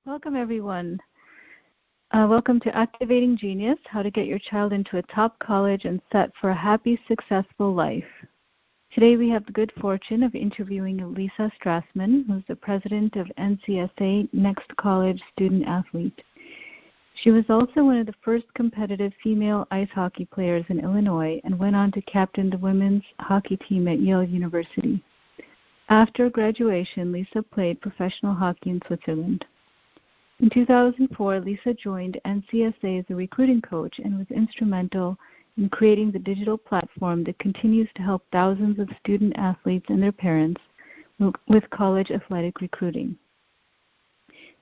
Welcome, everyone. Welcome to Activating Genius, how to get your child into a top college and set for a happy, successful life. Today we have the good fortune of interviewing Lisa Strassman, who's the president of NCSA Next College Student Athlete. She was also one of the first competitive female ice hockey players in Illinois and went on to captain the women's hockey team at Yale University. After graduation, Lisa played professional hockey in Switzerland. In 2004, Lisa joined NCSA as a recruiting coach and was instrumental in creating the digital platform that continues to help thousands of student athletes and their parents with college athletic recruiting.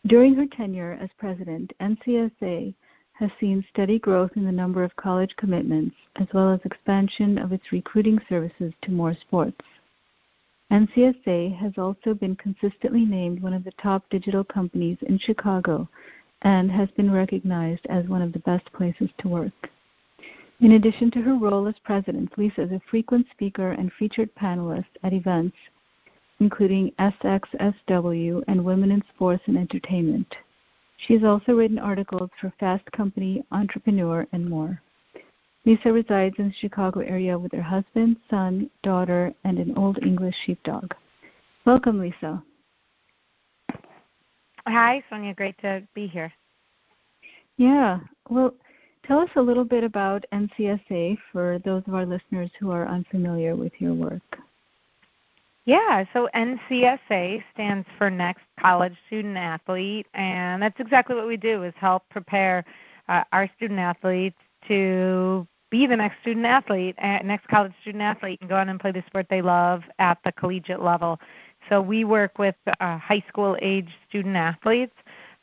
During her tenure as president, NCSA has seen steady growth in the number of college commitments, as well as expansion of its recruiting services to more sports. NCSA has also been consistently named one of the top digital companies in Chicago and has been recognized as one of the best places to work. In addition to her role as president, Lisa is a frequent speaker and featured panelist at events including SXSW and Women in Sports and Entertainment. She has also written articles for Fast Company, Entrepreneur, and more. Lisa resides in the Chicago area with her husband, son, daughter, and an Old English sheepdog. Welcome, Lisa. Hi, Sonia. Great to be here. Yeah. Well, tell us a little bit about NCSA for those of our listeners who are unfamiliar with your work. Yeah, so NCSA stands for Next College Student Athlete, and that's exactly what we do is help prepare our student athletes to be the next student athlete, next college student athlete, and go on and play the sport they love at the collegiate level. So we work with high school age student athletes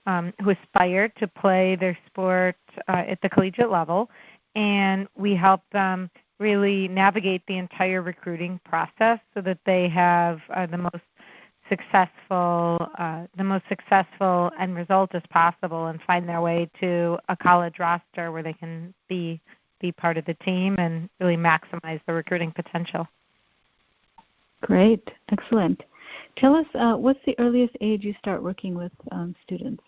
who aspire to play their sport at the collegiate level, and we help them really navigate the entire recruiting process so that they have the most successful end result as possible and find their way to a college roster where they can be part of the team and really maximize the recruiting potential. Great. Excellent. Tell us, what's the earliest age you start working with students?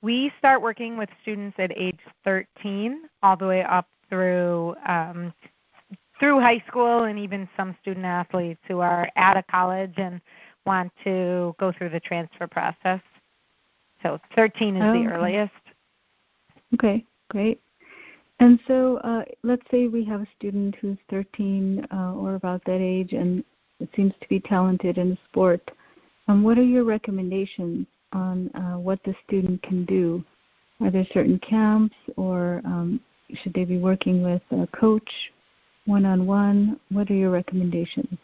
We start working with students at age 13 all the way up through high school, and even some student athletes who are out of college and want to go through the transfer process. So 13 is the earliest. Okay, great. And so let's say we have a student who's 13 or about that age and seems to be talented in the sport. What are your recommendations on what the student can do? Are there certain camps, or should they be working with a coach one-on-one? What are your recommendations?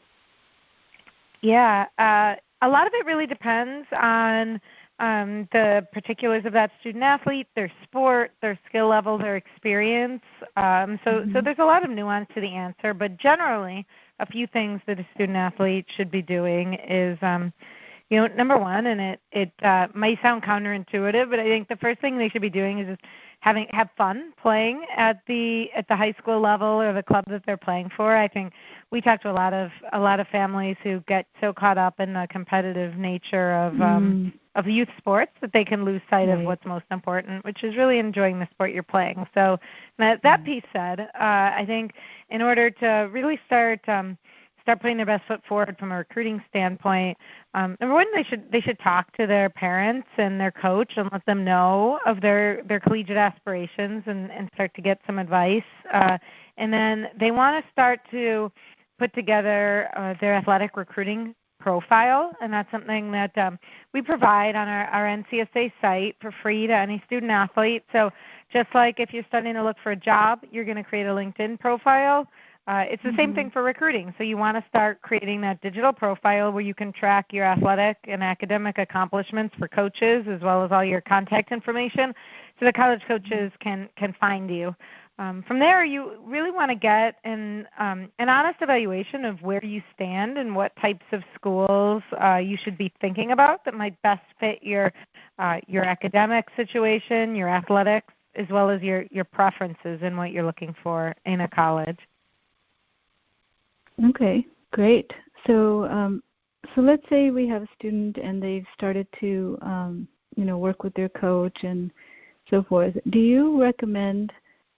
Yeah, a lot of it really depends on the particulars of that student athlete, their sport, their skill level, their experience. So there's a lot of nuance to the answer, but generally a few things that a student athlete should be doing is number one, and it might sound counterintuitive, but I think the first thing they should be doing is just have fun playing at the high school level or the club that they're playing for. I think we talk to a lot of families who get so caught up in the competitive nature of youth sports that they can lose sight of what's most important, which is really enjoying the sport you're playing. So that piece said, I think in order to really start putting their best foot forward from a recruiting standpoint, number one, they should talk to their parents and their coach and let them know of their collegiate aspirations and start to get some advice. And then they want to start to put together their athletic recruiting profile, and that's something that we provide on our NCSA site for free to any student athlete. So just like if you're starting to look for a job, you're going to create a LinkedIn profile. It's the same thing for recruiting. So you want to start creating that digital profile where you can track your athletic and academic accomplishments for coaches, as well as all your contact information, so the college coaches can find you. From there, you really want to get an honest evaluation of where you stand and what types of schools you should be thinking about that might best fit your academic situation, your athletics, as well as your preferences and what you're looking for in a college. Okay, great. So let's say we have a student and they've started to work with their coach and so forth. Do you recommend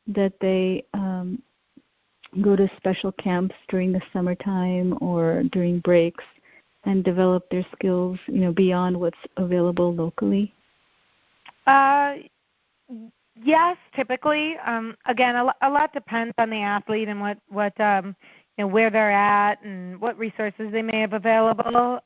that they go to special camps during the summertime or during breaks and develop their skills, beyond what's available locally? Yes, typically. Again, a lot depends on the athlete and what where they're at and what resources they may have available.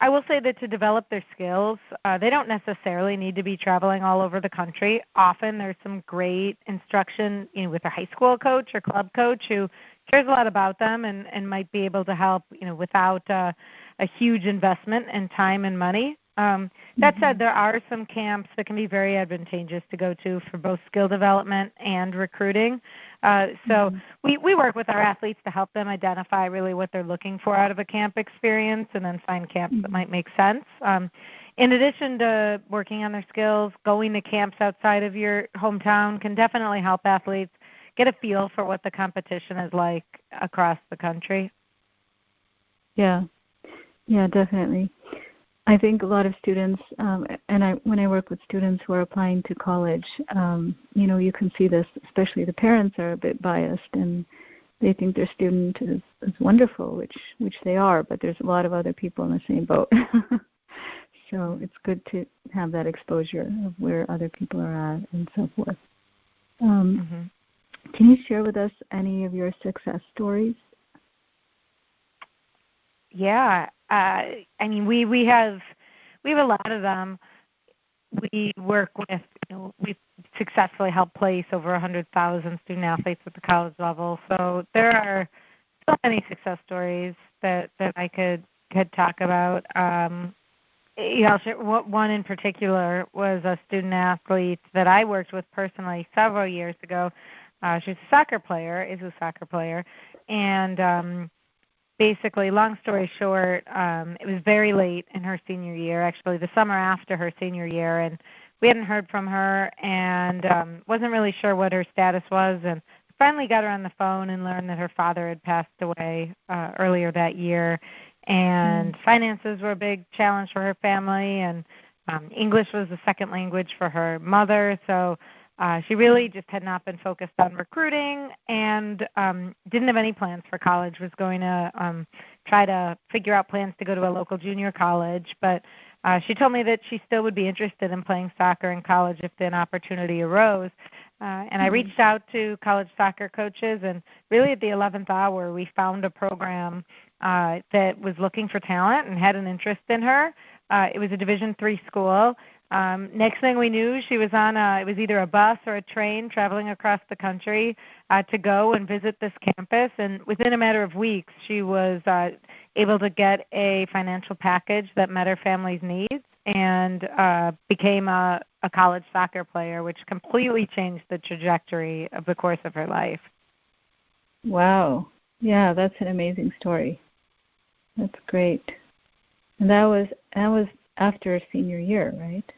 I will say that to develop their skills, they don't necessarily need to be traveling all over the country. Often there's some great instruction with a high school coach or club coach who cares a lot about them and might be able to help without a huge investment in time and money. That said, there are some camps that can be very advantageous to go to for both skill development and recruiting. So we work with our athletes to help them identify really what they're looking for out of a camp experience and then find camps that might make sense. In addition to working on their skills, going to camps outside of your hometown can definitely help athletes get a feel for what the competition is like across the country. Yeah, definitely. I think a lot of students, when I work with students who are applying to college, you can see this, especially the parents are a bit biased and they think their student is wonderful, which they are, but there's a lot of other people in the same boat. So it's good to have that exposure of where other people are at and so forth. Can you share with us any of your success stories? Yeah, we have a lot of them. We work with, we've successfully helped place over 100,000 student athletes at the college level. So there are so many success stories that I could talk about. I'll share one in particular was a student athlete that I worked with personally several years ago. She's a soccer player, and basically, long story short, it was very late in her senior year, actually the summer after her senior year, and we hadn't heard from her and wasn't really sure what her status was, and finally got her on the phone and learned that her father had passed away earlier that year, and finances were a big challenge for her family, and English was the second language for her mother, so she really just had not been focused on recruiting and didn't have any plans for college, was going to try to figure out plans to go to a local junior college. But she told me that she still would be interested in playing soccer in college if an opportunity arose. And I reached out to college soccer coaches, and really at the 11th hour, we found a program that was looking for talent and had an interest in her. It was a Division III school. Next thing we knew, she was on it was either a bus or a train traveling across the country to go and visit this campus. And within a matter of weeks, she was able to get a financial package that met her family's needs and became a college soccer player, which completely changed the trajectory of the course of her life. Wow. Yeah, that's an amazing story. That's great. And that was after senior year, right?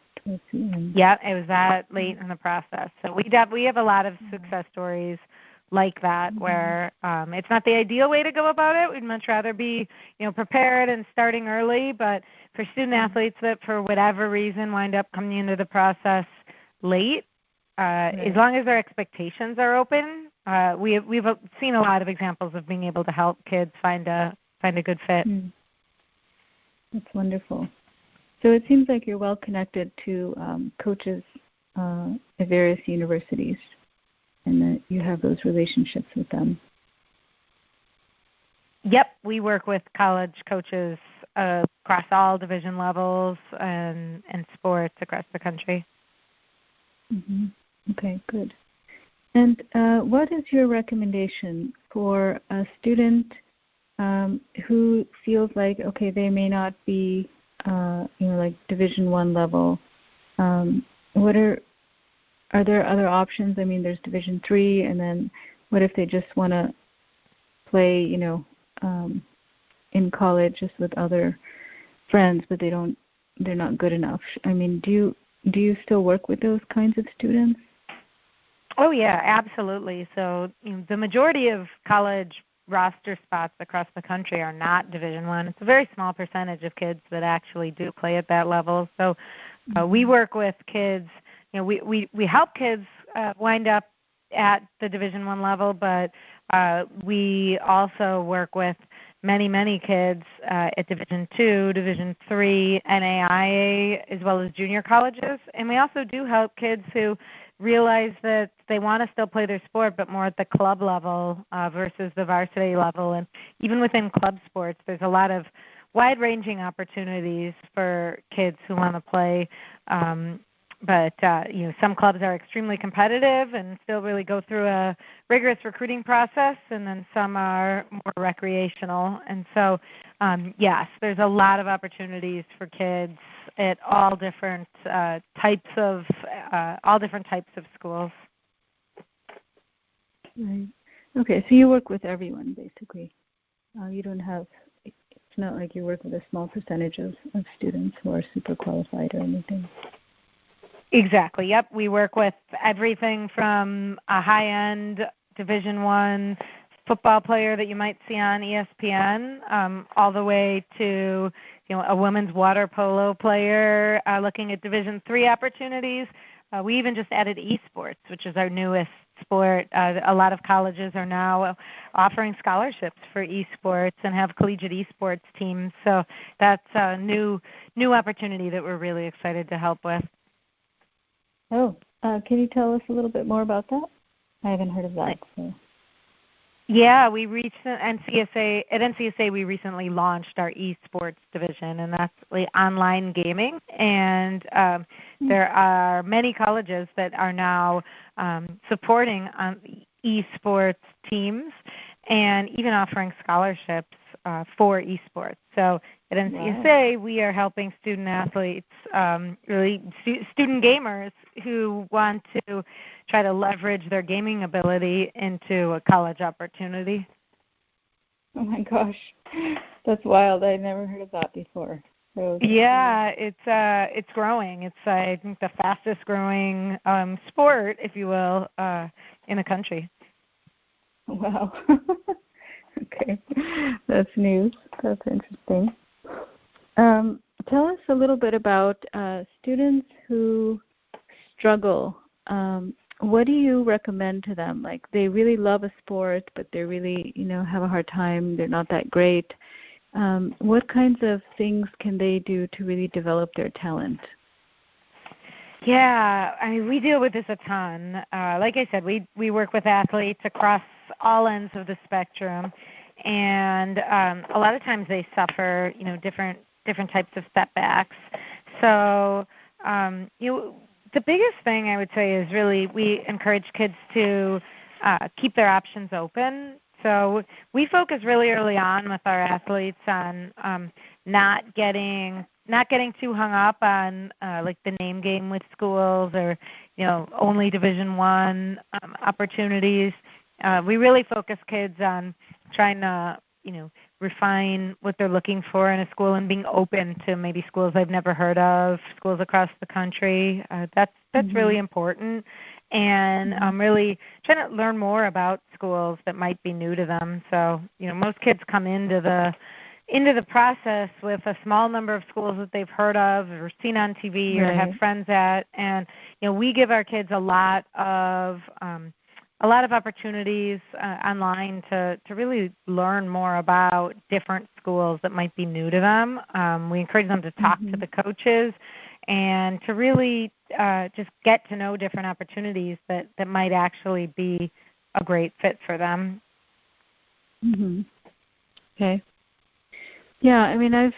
Yeah, it was that late in the process. So we have a lot of success stories like that where it's not the ideal way to go about it. We'd much rather be, prepared and starting early. But for student athletes that for whatever reason wind up coming into the process late, as long as their expectations are open, we've seen a lot of examples of being able to help kids find a good fit. That's wonderful. So it seems like you're well connected to coaches at various universities and that you have those relationships with them. Yep, we work with college coaches across all division levels and sports across the country. Okay, good. And what is your recommendation for a student who feels like, okay, they may not be like Division I level? Are there other options? I mean, there's Division III, and then what if they just want to play, in college just with other friends, but they're not good enough? I mean, do you still work with those kinds of students? Oh yeah, absolutely. So the majority of college roster spots across the country are not Division I. It's a very small percentage of kids that actually do play at that level. So We work with kids. We help kids wind up at the Division I level, but we also work with many kids at Division II, Division III, NAIA, as well as junior colleges. And we also do help kids who realize that they want to still play their sport, but more at the club level versus the varsity level. And even within club sports, there's a lot of wide-ranging opportunities for kids who want to play. But some clubs are extremely competitive and still really go through a rigorous recruiting process, and then some are more recreational. And so, yes, there's a lot of opportunities for kids at all different types of schools. Right. Okay, so you work with everyone basically. You don't have. It's not like you work with a small percentage of students who are super qualified or anything. Exactly. Yep. We work with everything from a high-end Division I football player that you might see on ESPN, all the way to a women's water polo player looking at Division III opportunities. We even just added esports, which is our newest sport. A lot of colleges are now offering scholarships for esports and have collegiate esports teams. So that's a new opportunity that we're really excited to help with. Oh, can you tell us a little bit more about that? I haven't heard of that. So. Yeah, we reached NCSA. At NCSA, we recently launched our esports division, and that's online gaming. And there are many colleges that are now supporting esports teams and even offering scholarships for esports. So at NCSA, we are helping student athletes, student gamers who want to try to leverage their gaming ability into a college opportunity. Oh my gosh, that's wild! I never heard of that before. So, yeah, it's growing. It's I think the fastest growing sport, if you will, in the country. Wow. Okay, that's news. That's interesting. Tell us a little bit about students who struggle. What do you recommend to them? Like they really love a sport, but they really, have a hard time. They're not that great. What kinds of things can they do to really develop their talent? Yeah, I mean, we deal with this a ton. Like I said, we work with athletes across all ends of the spectrum, and a lot of times they suffer, different types of setbacks. So, the biggest thing I would say is really we encourage kids to keep their options open. So we focus really early on with our athletes on not getting too hung up on like the name game with schools or only Division I opportunities. We really focus kids on trying to refine what they're looking for in a school and being open to maybe schools they've never heard of, schools across the country. That's really important. And really trying to learn more about schools that might be new to them. So, most kids come into the process with a small number of schools that they've heard of or seen on TV or have friends at. And, we give our kids a lot of opportunities online to really learn more about different schools that might be new to them. We encourage them to talk to the coaches and to really just get to know different opportunities that might actually be a great fit for them. Mm-hmm. Okay. Yeah, I mean, I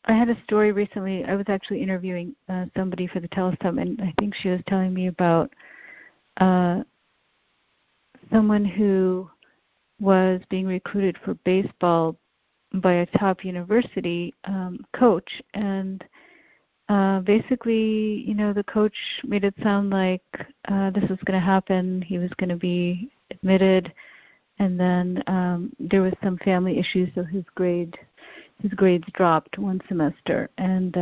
had a story recently. I was actually interviewing somebody for the Telesum, and I think she was telling me about someone who was being recruited for baseball by a top university coach, and basically, the coach made it sound like this was going to happen. He was going to be admitted, and then there was some family issues, so his grades dropped one semester, and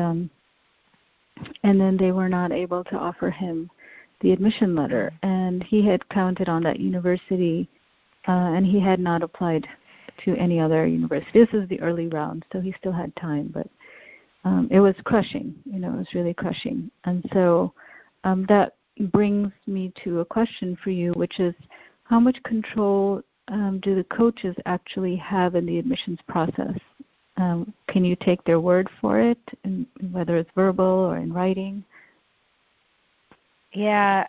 then they were not able to offer him the admission letter, and he had counted on that university, and he had not applied to any other university. This is the early round, so he still had time, but it was crushing. it was really crushing. And so that brings me to a question for you, which is, how much control do the coaches actually have in the admissions process? Can you take their word for it, and whether it's verbal or in writing? Yeah,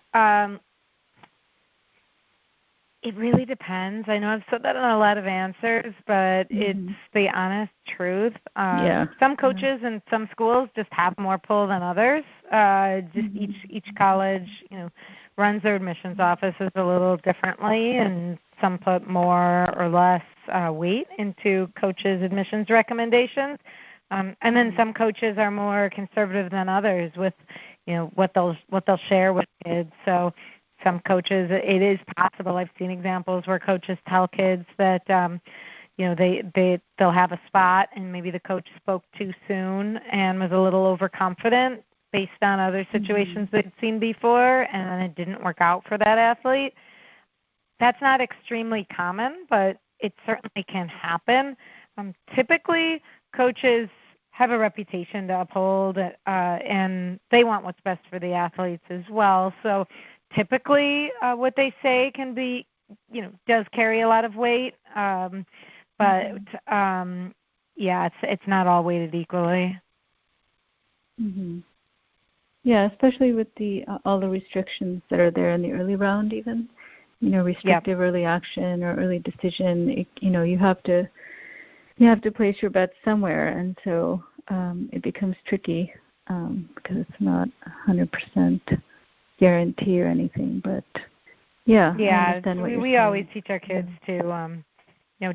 it really depends. I know I've said that in a lot of answers, but it's the honest truth. Some coaches and some schools just have more pull than others. Each college, runs their admissions offices a little differently, and some put more or less weight into coaches' admissions recommendations. And then some coaches are more conservative than others with, what they'll share with kids. So some coaches, it is possible. I've seen examples where coaches tell kids that, they'll have a spot, and maybe the coach spoke too soon and was a little overconfident based on other situations they'd seen before, and then it didn't work out for that athlete. That's not extremely common, but it certainly can happen. Typically, coaches have a reputation to uphold, and they want what's best for the athletes as well. So typically what they say can be, does carry a lot of weight, but it's not all weighted equally. Yeah, especially with all the restrictions that are there in the early round, even, restrictive early action or early decision. You have to place your bets somewhere, and so it becomes tricky because it's not 100% guarantee or anything. But I understand what you're saying. We always teach our kids to,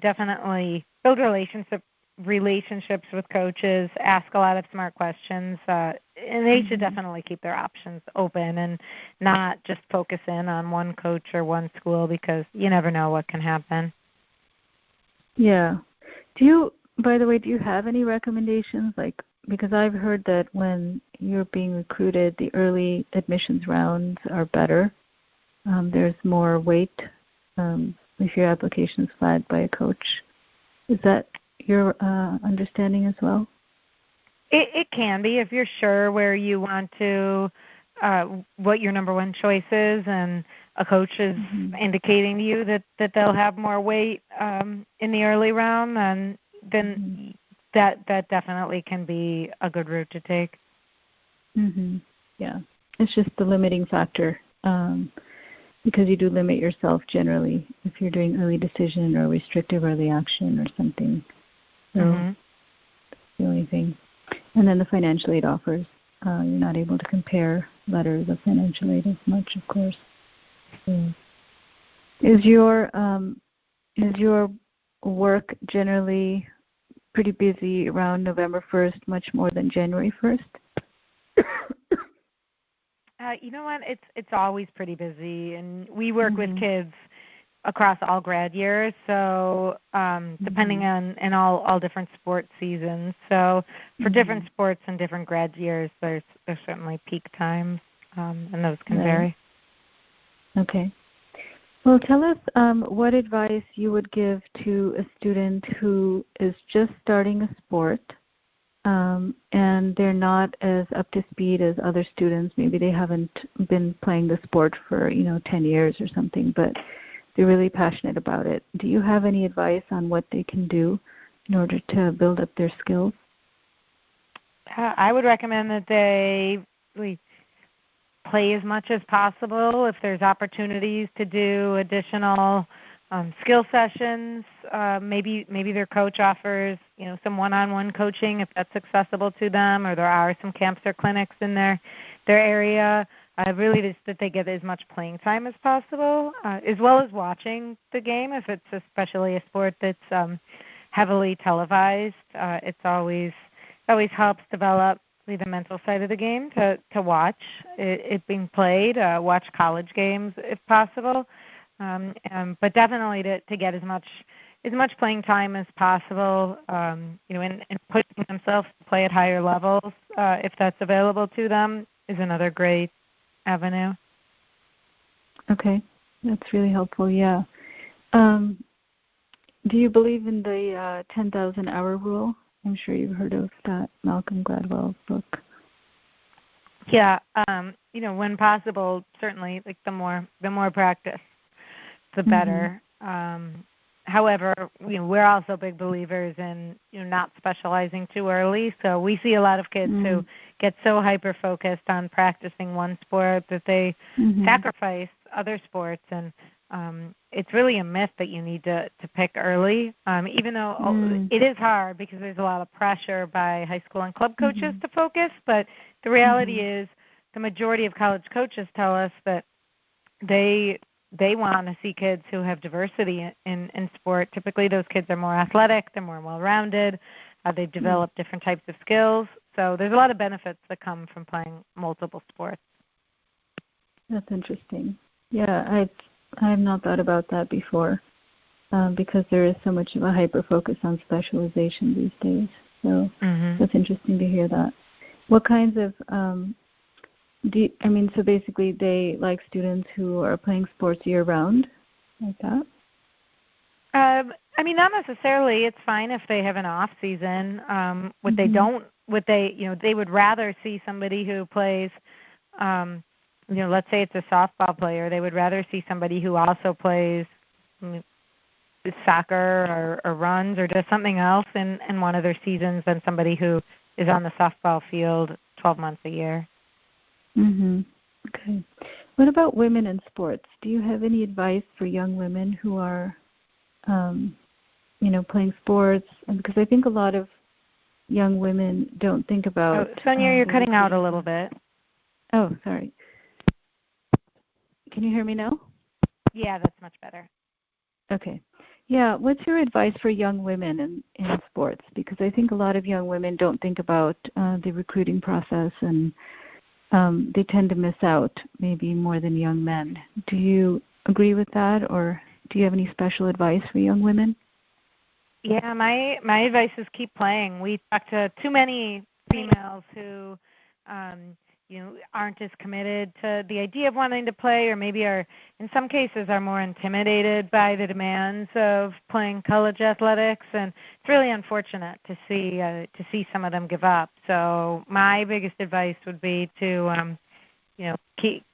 definitely build relationships with coaches, ask a lot of smart questions, and they should definitely keep their options open and not just focus in on one coach or one school, because you never know what can happen. Yeah. By the way, do you have any recommendations? Because I've heard that when you're being recruited, the early admissions rounds are better. There's more weight if your application is flagged by a coach. Is that your understanding as well? It can be, if you're sure where you want to, what your number one choice is, and a coach is indicating to you that they'll have more weight in the early round, then that definitely can be a good route to take. Yeah, it's just the limiting factor, because you do limit yourself generally if you're doing early decision or restrictive early action or something. So that's the only thing. And then the financial aid offers. You're not able to compare letters of financial aid as much, of course. So is your work generally pretty busy around November 1st, much more than January 1st? You know what? It's always pretty busy, and we work with kids across all grad years, so depending on all different sports seasons. So for different sports and different grad years, there's certainly peak times, and those can vary. Okay. Well, tell us what advice you would give to a student who is just starting a sport, and they're not as up to speed as other students. Maybe they haven't been playing the sport for 10 years or something, but they're really passionate about it. Do you have any advice on what they can do in order to build up their skills? I would recommend that they really play as much as possible. If there's opportunities to do additional skill sessions, maybe their coach offers some one-on-one coaching if that's accessible to them, or there are some camps or clinics in their area. Really just that they get as much playing time as possible, as well as watching the game. If it's especially a sport that's heavily televised, it always helps develop the mental side of the game to watch it being played, watch college games if possible, but definitely to get as much playing time as possible, and pushing themselves to play at higher levels if that's available to them is another great avenue. Okay, that's really helpful. Yeah. Do you believe in the 10,000 hour rule? I'm sure you've heard of that Malcolm Gladwell book. Yeah, when possible, certainly, like the more practice, the better. However, we're also big believers in not specializing too early. So we see a lot of kids who get so hyper focused on practicing one sport that they sacrifice other sports, and it's really a myth that you need to pick early. Even though it is hard because there's a lot of pressure by high school and club coaches to focus, but the reality is the majority of college coaches tell us that they want to see kids who have diversity in sport. Typically, those kids are more athletic, they're more well-rounded, they've developed different types of skills. So there's a lot of benefits that come from playing multiple sports. That's interesting. Yeah, I have not thought about that before because there is so much of a hyper-focus on specialization these days. So that's interesting to hear that. What kinds of so basically they like students who are playing sports year-round, like that? Not necessarily. It's fine if they have an off season. They would rather see somebody who plays, let's say it's a softball player. They would rather see somebody who also plays soccer or runs or does something else in one of their seasons than somebody who is on the softball field 12 months a year. Okay. What about women in sports? Do you have any advice for young women who are, playing sports? Because I think a lot of young women don't think about. Oh, Sonia, you're cutting out a little bit. Oh, sorry. Can you hear me now? Yeah, that's much better. Okay. Yeah, what's your advice for young women in sports? Because I think a lot of young women don't think about the recruiting process, and they tend to miss out maybe more than young men. Do you agree with that, or do you have any special advice for young women? Yeah, my advice is keep playing. We talk to too many females who aren't as committed to the idea of wanting to play, or maybe are, in some cases, are more intimidated by the demands of playing college athletics, and it's really unfortunate to see some of them give up. So my biggest advice would be to keep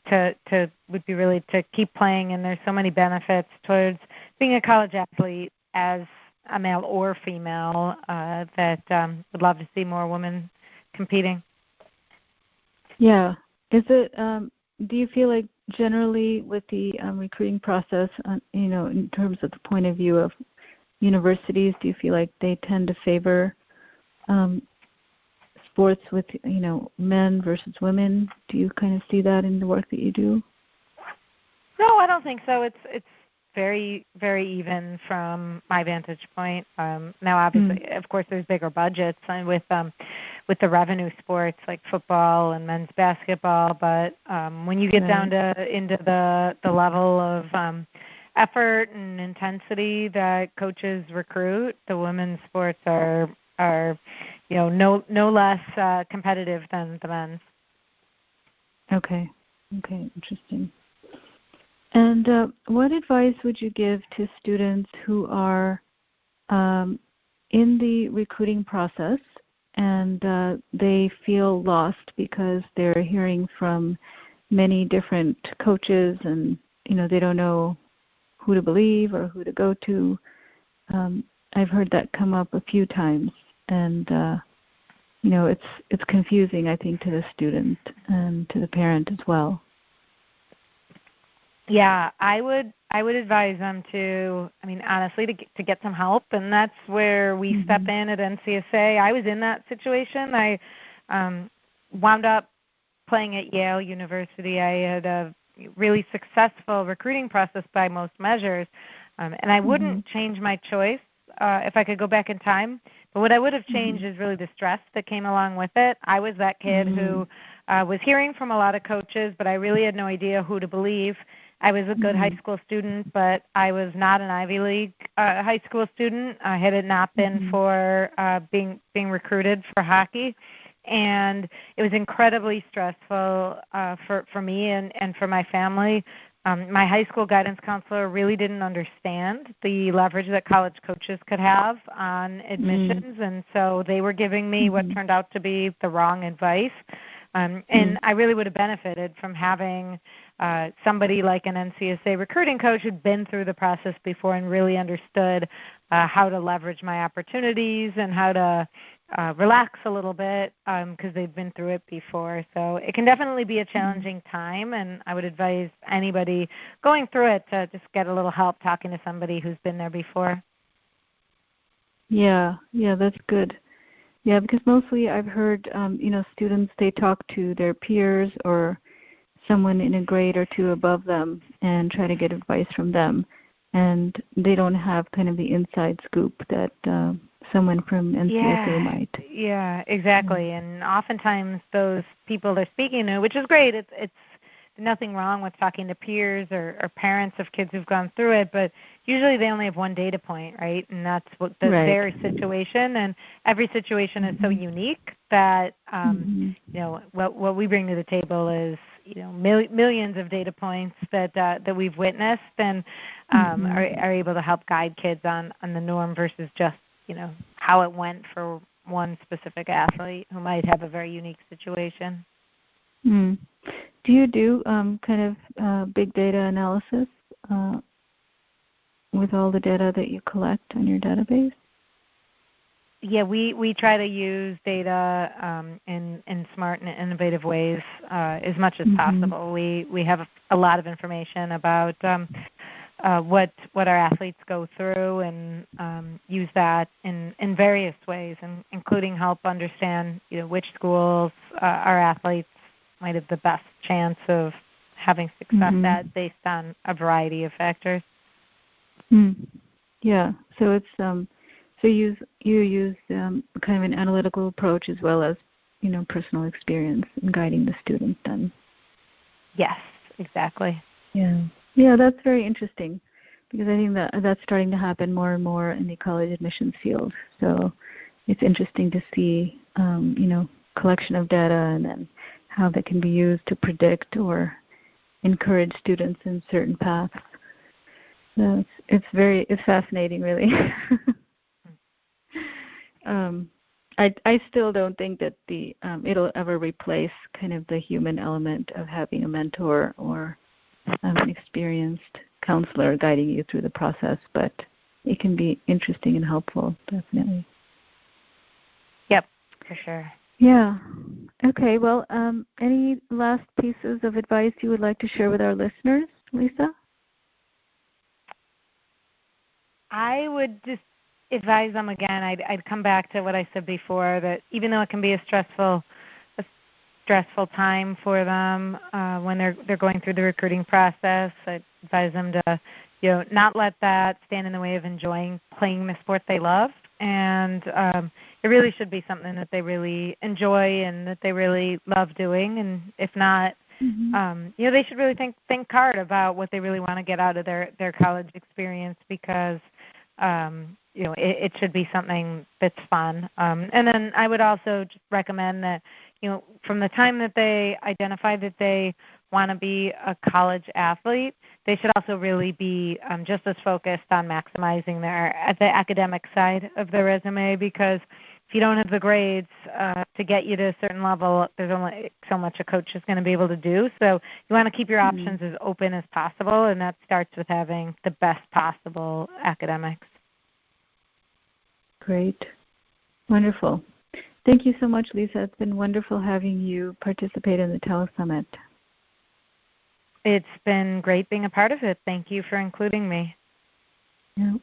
playing, and there's so many benefits towards being a college athlete as a male or female that would love to see more women competing. Yeah. Is it? Do you feel like generally with the recruiting process, in terms of the point of view of universities, do you feel like they tend to favor sports with men versus women? Do you kind of see that in the work that you do? No, I don't think so. It's very, very even from my vantage point. Now, obviously, of course, there's bigger budgets and with the revenue sports like football and men's basketball. But when you get down into the level of effort and intensity that coaches recruit, the women's sports are no less competitive than the men's. Okay, interesting. And what advice would you give to students who are in the recruiting process and they feel lost because they're hearing from many different coaches and, they don't know who to believe or who to go to? I've heard that come up a few times, and, it's confusing, I think, to the student and to the parent as well. Yeah, I would advise them to, honestly, to get some help, and that's where we step in at NCSA. I was in that situation. I wound up playing at Yale University. I had a really successful recruiting process by most measures, and I wouldn't change my choice if I could go back in time. But what I would have changed is really the stress that came along with it. I was that kid who was hearing from a lot of coaches, but I really had no idea who to believe. I was a good high school student, but I was not an Ivy League high school student. Had it not been for being recruited for hockey, and it was incredibly stressful for me and for my family. My high school guidance counselor really didn't understand the leverage that college coaches could have on admissions, and so they were giving me what turned out to be the wrong advice. And I really would have benefited from having somebody like an NCSA recruiting coach who'd been through the process before and really understood how to leverage my opportunities and how to relax a little bit because they've been through it before. So it can definitely be a challenging time, and I would advise anybody going through it to just get a little help talking to somebody who's been there before. Yeah, that's good. Yeah, because mostly I've heard, students, they talk to their peers or someone in a grade or two above them and try to get advice from them. And they don't have kind of the inside scoop that someone from NCSA might. Yeah, exactly. And oftentimes those people they're speaking to, which is great, it's nothing wrong with talking to peers or parents of kids who've gone through it, but usually they only have one data point, right? And that's what their situation, and every situation is so unique that what we bring to the table is millions of data points that we've witnessed and are able to help guide kids on the norm versus just how it went for one specific athlete who might have a very unique situation. Do you do kind of big data analysis with all the data that you collect on your database? Yeah, we try to use data in smart and innovative ways as much as possible. We have a lot of information about what our athletes go through and use that in various ways, including help understand which schools our athletes might have the best chance of having success at based on a variety of factors. Yeah, so it's so you use kind of an analytical approach as well as personal experience in guiding the student then. Yes, exactly. Yeah, that's very interesting because I think that's starting to happen more and more in the college admissions field. So it's interesting to see collection of data and then how that can be used to predict or encourage students in certain paths. So it's fascinating, really. I still don't think that it'll ever replace kind of the human element of having a mentor or an experienced counselor guiding you through the process, but it can be interesting and helpful, definitely. Yep, for sure. Yeah. Okay, well, any last pieces of advice you would like to share with our listeners, Lisa? I would just advise them again. I'd come back to what I said before, that even though it can be a stressful time for them when they're going through the recruiting process, I advise them to not let that stand in the way of enjoying playing the sport they love. And it really should be something that they really enjoy and that they really love doing. And if not, they should really think hard about what they really want to get out of their college experience because it should be something that's fun. And then I would also just recommend that from the time that they identify that they want to be a college athlete, they should also really be just as focused on maximizing the academic side of their resume, because if you don't have the grades to get you to a certain level, there's only so much a coach is going to be able to do. So you want to keep your options as open as possible, and that starts with having the best possible academics. Great. Wonderful. Thank you so much, Lisa. It's been wonderful having you participate in the Telesummit. It's been great being a part of it. Thank you for including me. Yeah.